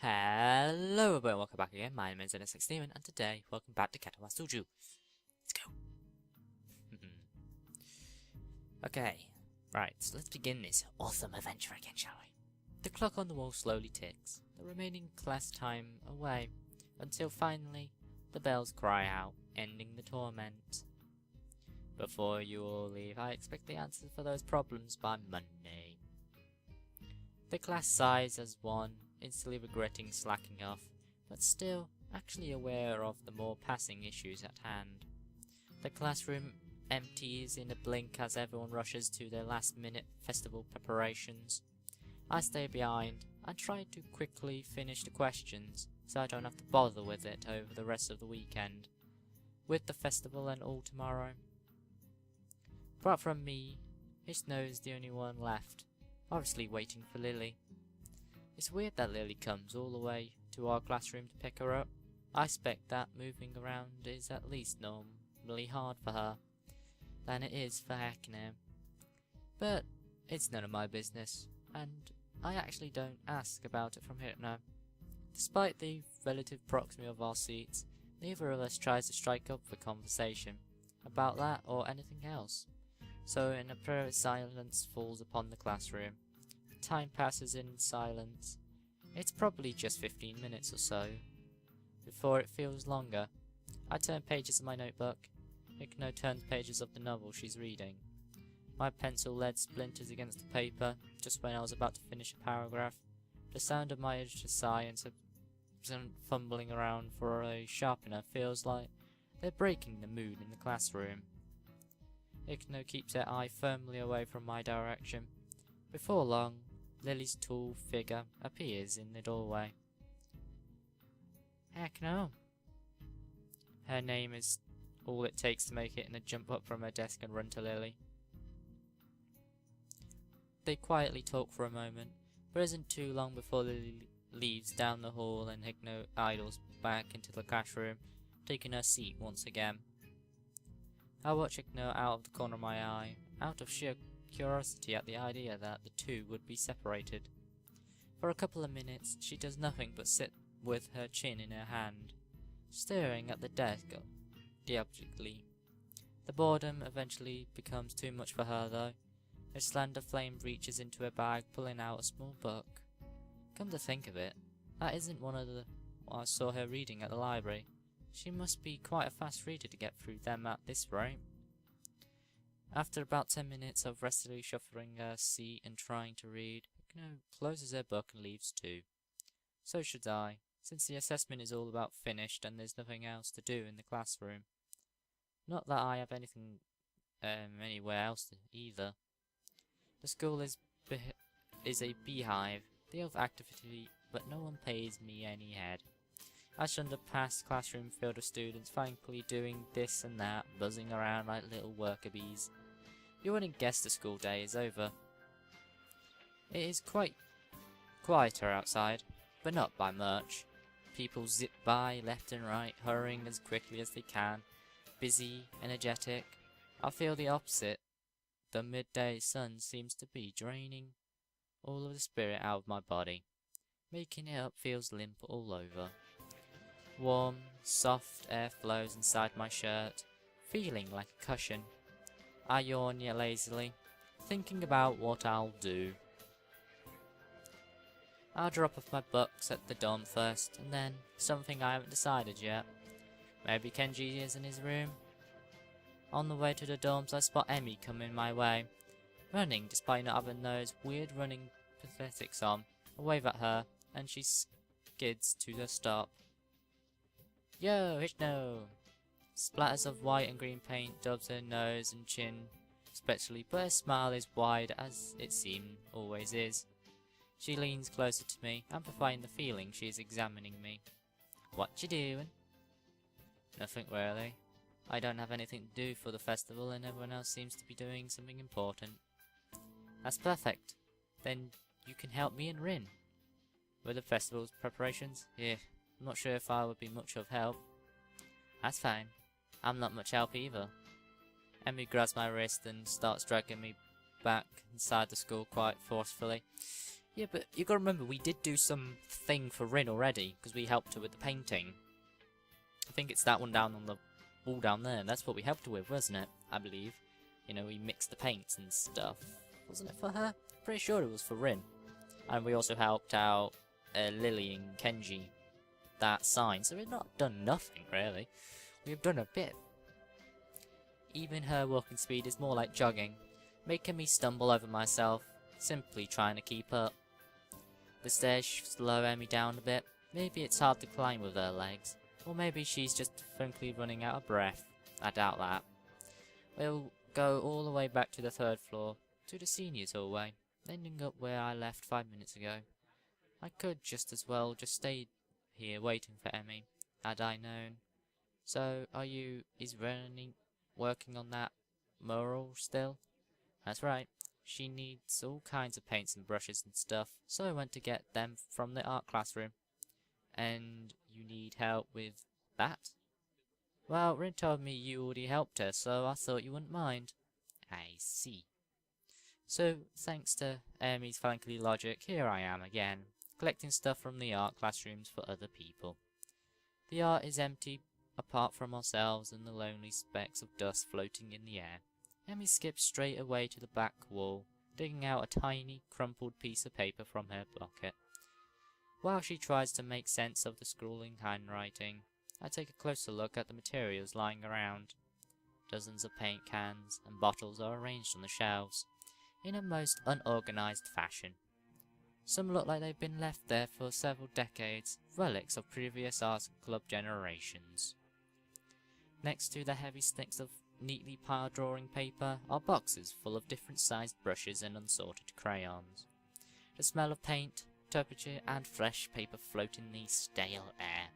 Hello everyone, welcome back again. My name is NSX and today, welcome back to Katawa Shoujo. Let's go! Okay, right, so let's begin this awesome adventure again, shall we? The clock on the wall slowly ticks, the remaining class time away, until finally, the bells cry out, ending the torment. Before you all leave, I expect the answers for those problems by Monday. The class sighs as one, instantly regretting slacking off, but still actually aware of the more pressing issues at hand. The classroom empties in a blink as everyone rushes to their last-minute festival preparations. I stay behind and try to quickly finish the questions so I don't have to bother with it over the rest of the weekend, with the festival and all tomorrow. Apart from me, Hisao is the only one left, obviously waiting for Lily. It's weird that Lily comes all the way to our classroom to pick her up. I expect that moving around is at least normally hard for her than it is for Hyakino. But it's none of my business, and I actually don't ask about it from here now. Despite the relative proximity of our seats, neither of us tries to strike up a conversation about that or anything else. So an apparent silence falls upon the classroom. Time passes in silence. It's probably just 15 minutes or so before it feels longer. I turn pages of my notebook. Hyakino turns pages of the novel she's reading. My pencil lead splinters against the paper just when I was about to finish a paragraph. The sound of my urge to sigh and some fumbling around for a sharpener feels like they're breaking the mood in the classroom. Hyakino keeps her eye firmly away from my direction. Before long, Lily's tall figure appears in the doorway. Hyakino. Her name is all it takes to make Hyakino jump up from her desk and run to Lily. They quietly talk for a moment, but it isn't too long before Lily leaves down the hall and Hyakino idles back into the classroom, taking her seat once again. I watch Hyakino out of the corner of my eye, out of sheer curiosity at the idea that the two would be separated. For a couple of minutes, she does nothing but sit with her chin in her hand, staring at the desk dejectedly. The boredom eventually becomes too much for her, though. A slender flame reaches into her bag, pulling out a small book. Come to think of it, that isn't one of the I saw her reading at the library. She must be quite a fast reader to get through them at this rate. After about 10 minutes of restlessly shuffling her seat and trying to read, Hyakino closes her book and leaves too. So should I, since the assessment is all about finished and there's nothing else to do in the classroom. Not that I have anything anywhere else either. The school is a beehive, deal of activity, but no one pays me any head. I shun the past classroom filled with students thankfully doing this and that, buzzing around like little worker bees. You wouldn't guess the school day is over. It is quite quieter outside, but not by much. People zip by left and right, hurrying as quickly as they can, busy, energetic. I feel the opposite. The midday sun seems to be draining all of the spirit out of my body, making it up feels limp all over. Warm, soft air flows inside my shirt, feeling like a cushion. I yawn yet lazily, thinking about what I'll do. I'll drop off my books at the dorm first, and then something I haven't decided yet. Maybe Kenji is in his room. On the way to the dorms, I spot Emmy coming my way, running despite not having those weird running prosthetics on. I wave at her, and she skids to the stop. Yo, Hyakino! Splatters of white and green paint dubs her nose and chin, especially, but her smile is wide as it always is. She leans closer to me, amplifying the feeling she is examining me. What you doing? Nothing really. I don't have anything to do for the festival and everyone else seems to be doing something important. That's perfect. Then you can help me and Rin. With the festival's preparations? Yeah, I'm not sure if I would be much of help. That's fine. I'm not much help either. Emmy grabs my wrist and starts dragging me back inside the school quite forcefully. Yeah, but you gotta remember, we did do something for Rin already, because we helped her with the painting. I think it's that one down on the wall down there. That's what we helped her with, wasn't it? I believe. You know, we mixed the paints and stuff. Wasn't it for her? Pretty sure it was for Rin. And we also helped out Lily and Kenji. That sign. So we've not done nothing, really. We've done a bit. Even her walking speed is more like jogging, making me stumble over myself, simply trying to keep up. The stairs slow Emmy down a bit. Maybe it's hard to climb with her legs. Or maybe she's just frankly running out of breath. I doubt that. We'll go all the way back to the 3rd floor, to the seniors' hallway, ending up where I left 5 minutes ago. I could just as well just stayed here waiting for Emmy, had I known. So, is Rennie working on that mural still? That's right. She needs all kinds of paints and brushes and stuff, so I went to get them from the art classroom. And you need help with that? Well, Rin told me you already helped her, so I thought you wouldn't mind. I see. So, thanks to Emmy's funky logic, here I am again, collecting stuff from the art classrooms for other people. The art is empty, apart from ourselves and the lonely specks of dust floating in the air. Emmy skips straight away to the back wall, digging out a tiny, crumpled piece of paper from her pocket. While she tries to make sense of the scrawling handwriting, I take a closer look at the materials lying around. Dozens of paint cans and bottles are arranged on the shelves, in a most unorganized fashion. Some look like they've been left there for several decades, relics of previous art club generations. Next to the heavy sticks of neatly piled drawing paper are boxes full of different sized brushes and unsorted crayons. The smell of paint, temperature and fresh paper float in the stale air,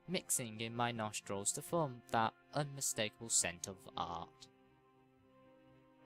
mixing in my nostrils to form that unmistakable scent of art.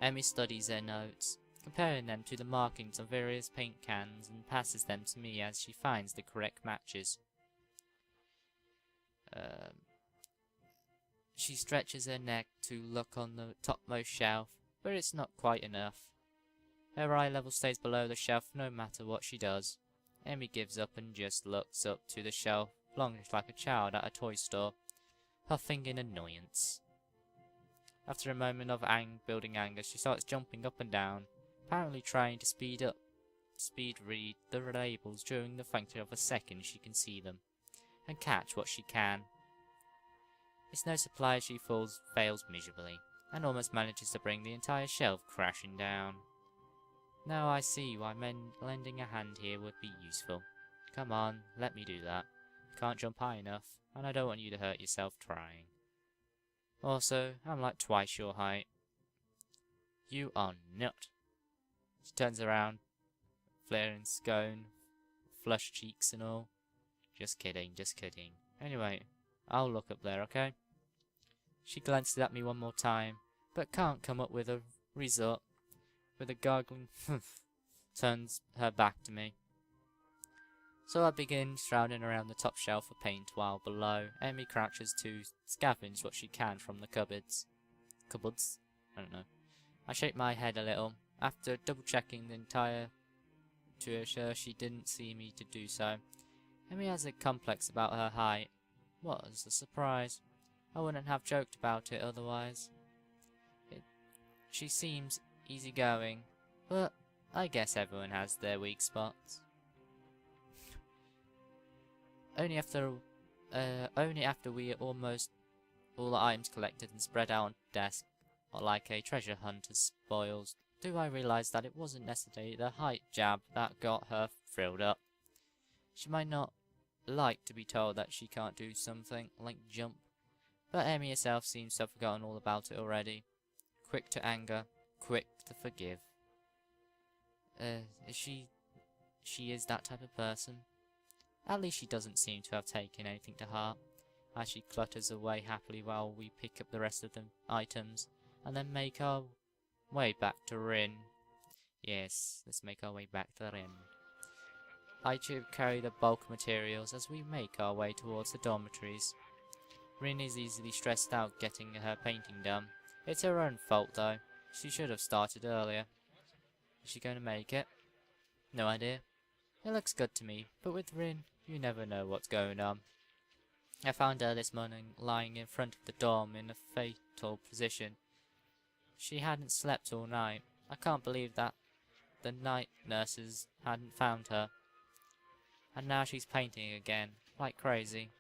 Emmy studies her notes, comparing them to the markings on various paint cans, and passes them to me as she finds the correct matches. She stretches her neck to look on the topmost shelf, but it's not quite enough. Her eye level stays below the shelf no matter what she does. Emmy gives up and just looks up to the shelf, longish like a child at a toy store, huffing in annoyance. After a moment of building anger, she starts jumping up and down, apparently trying to speed read the labels during the function of a second she can see them, and catch what she can. It's no surprise she fails miserably, and almost manages to bring the entire shelf crashing down. Now I see why lending a hand here would be useful. Come on, let me do that. You can't jump high enough, and I don't want you to hurt yourself trying. Also, I'm like twice your height. You are not. She turns around, flaring scone, flushed cheeks and all. Just kidding, just kidding. Anyway, I'll look up there, okay? She glances at me one more time, but can't come up with a result. With a gargling turns her back to me. So I begin shrouding around the top shelf of paint, while below, Emmy crouches to scavenge what she can from the cupboards. Cupboards? I don't know. I shake my head a little, after double-checking the entire to assure she didn't see me to do so. Emmy has a complex about her height. What a surprise. I wouldn't have joked about it otherwise. She seems easygoing, but I guess everyone has their weak spots. Only after we almost all the items collected and spread out on the desk, like a treasure hunter's spoils, do I realise that it wasn't necessarily the height jab that got her thrilled up. She might not like to be told that she can't do something like jump, but Emmy herself seems to have forgotten all about it already. Quick to anger, quick to forgive. She is that type of person. At least she doesn't seem to have taken anything to heart, as she clutters away happily while we pick up the rest of the items, and then make our way back to Rin. Yes, let's make our way back to Rin. I carry the bulk materials as we make our way towards the dormitories. Rin is easily stressed out getting her painting done. It's her own fault though. She should have started earlier. Is she going to make it? No idea. It looks good to me, but with Rin, you never know what's going on. I found her this morning lying in front of the dorm in a fetal position. She hadn't slept all night. I can't believe that the night nurses hadn't found her. And now she's painting again, like crazy.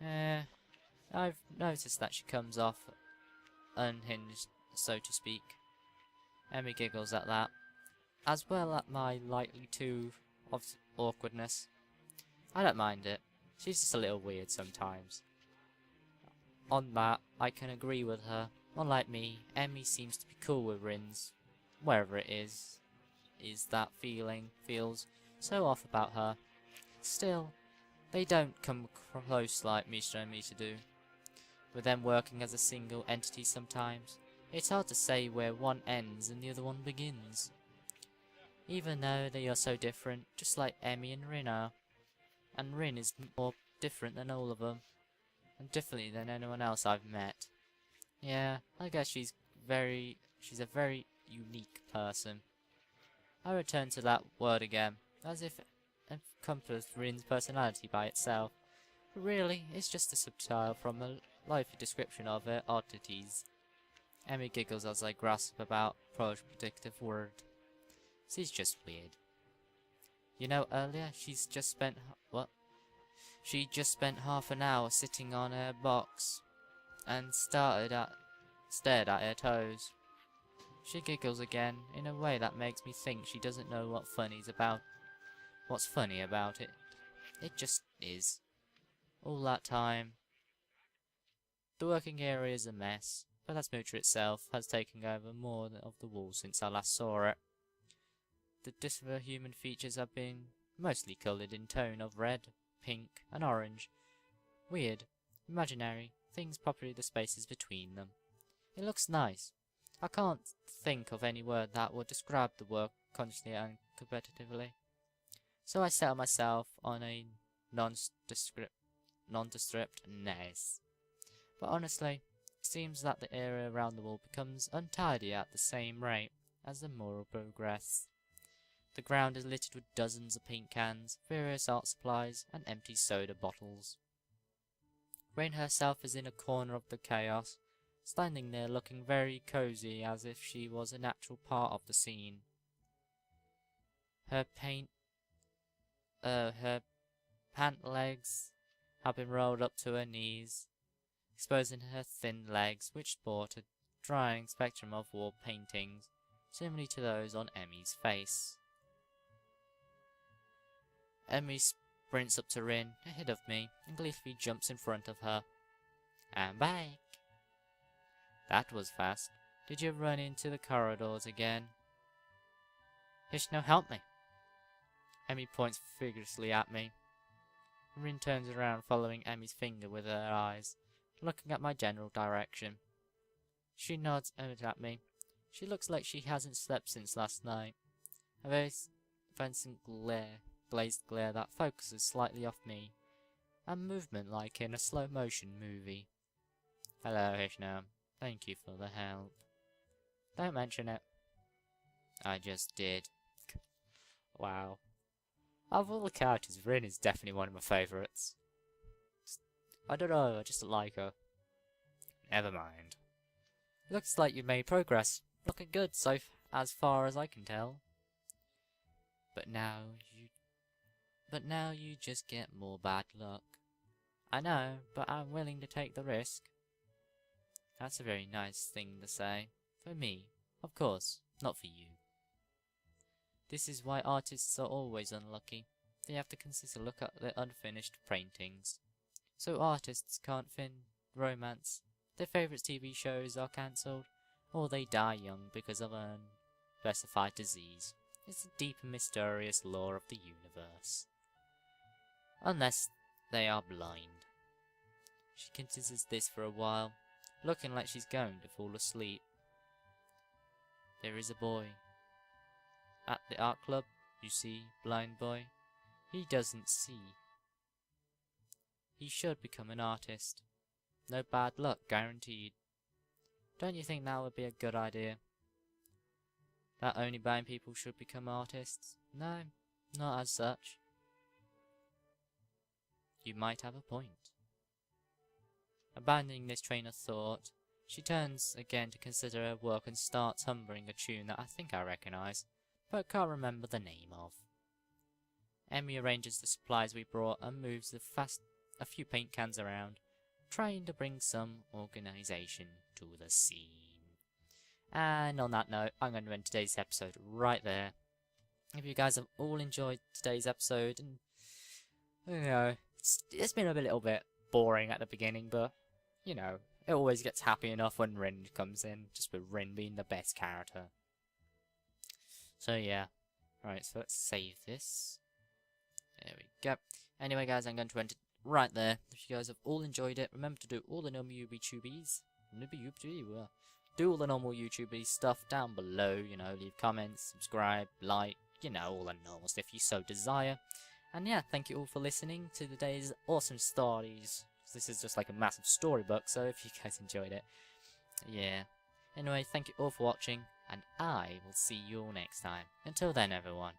I've noticed that she comes off unhinged, so to speak. Emmy giggles at that, as well at my likely too of awkwardness. I don't mind it. She's just a little weird sometimes. On that, I can agree with her. Unlike me, Emmy seems to be cool with Rins. Wherever it is that feels so off about her. Still, they don't come close like Misha and Misha do. With them working as a single entity sometimes, it's hard to say where one ends and the other one begins. Even though they are so different, just like Emmy and Rin are. And Rin is more different than all of them, and differently than anyone else I've met. Yeah, I guess she's a very unique person. I return to that word again, as if it encompassed Rin's personality by itself. But really, it's just a subtitle from a lively description of her oddities. Emmy giggles as I grasp about predictive word. She's just weird. You know, earlier she just spent half an hour sitting on her box and stared at her toes. She giggles again in a way that makes me think she doesn't know what's funny about it. It just is. All that time. The working area is a mess, but that Smoocher itself has taken over more of the wall since I last saw it. The different human features have been mostly coloured in tone of red, pink, and orange. Weird, imaginary, things populate the spaces between them. It looks nice. I can't think of any word that would describe the work consciously and competitively. So I settle myself on a nondescript nice. But honestly, it seems that the area around the wall becomes untidy at the same rate as the more progress. The ground is littered with dozens of paint cans, various art supplies, and empty soda bottles. Rain herself is in a corner of the chaos, standing there looking very cozy as if she was a natural part of the scene. Her pant legs have been rolled up to her knees, exposing her thin legs, which sport a drying spectrum of wall paintings, similar to those on Emmy's face. Emmy sprints up to Rin, ahead of me, and gleefully jumps in front of her. I'm back. That was fast. Did you run into the corridors again? Hisao, help me. Emmy points vigorously at me. Rin turns around, following Emmy's finger with her eyes, looking at my general direction. She nods at me. She looks like she hasn't slept since last night. A very offensive glazed glare that focuses slightly off me, and movement like in a slow-motion movie. Hello, Hisao. Thank you for the help. Don't mention it. I just did. Wow. Of all the characters, Rin is definitely one of my favourites. I don't know, I just like her. Never mind. Looks like you made progress. Looking good as far as I can tell. But now you just get more bad luck. I know, but I'm willing to take the risk. That's a very nice thing to say. For me, of course, not for you. This is why artists are always unlucky. They have to consistently look at their unfinished paintings. So artists can't romance, their favourite TV shows are cancelled, or they die young because of an unspecified disease. It's a deep and mysterious law of the universe. Unless they are blind. She considers this for a while, looking like she's going to fall asleep. There is a boy. At the art club, you see, blind boy. He doesn't see. He should become an artist. No bad luck, guaranteed. Don't you think that would be a good idea? That only blind people should become artists? No, not as such. You might have a point. Abandoning this train of thought, she turns again to consider her work and starts humming a tune that I think I recognise, but can't remember the name of. Emmy arranges the supplies we brought and moves a few paint cans around, trying to bring some organisation to the scene. And on that note, I'm going to end today's episode right there. If you guys have all enjoyed today's episode, and you know, it's been a little bit boring at the beginning, but you know, it always gets happy enough when Rin comes in, just with Rin being the best character. So yeah, right, so let's save this. There we go. Anyway guys, I'm going to end it right there. If you guys have all enjoyed it, remember to do all the normal do all the normal YouTubey stuff down below, you know, leave comments, subscribe, like, you know, all the normal stuff if you so desire. And yeah, thank you all for listening to today's awesome stories. This is just like a massive storybook, so if you guys enjoyed it, yeah. Anyway, thank you all for watching, and I will see you all next time. Until then, everyone.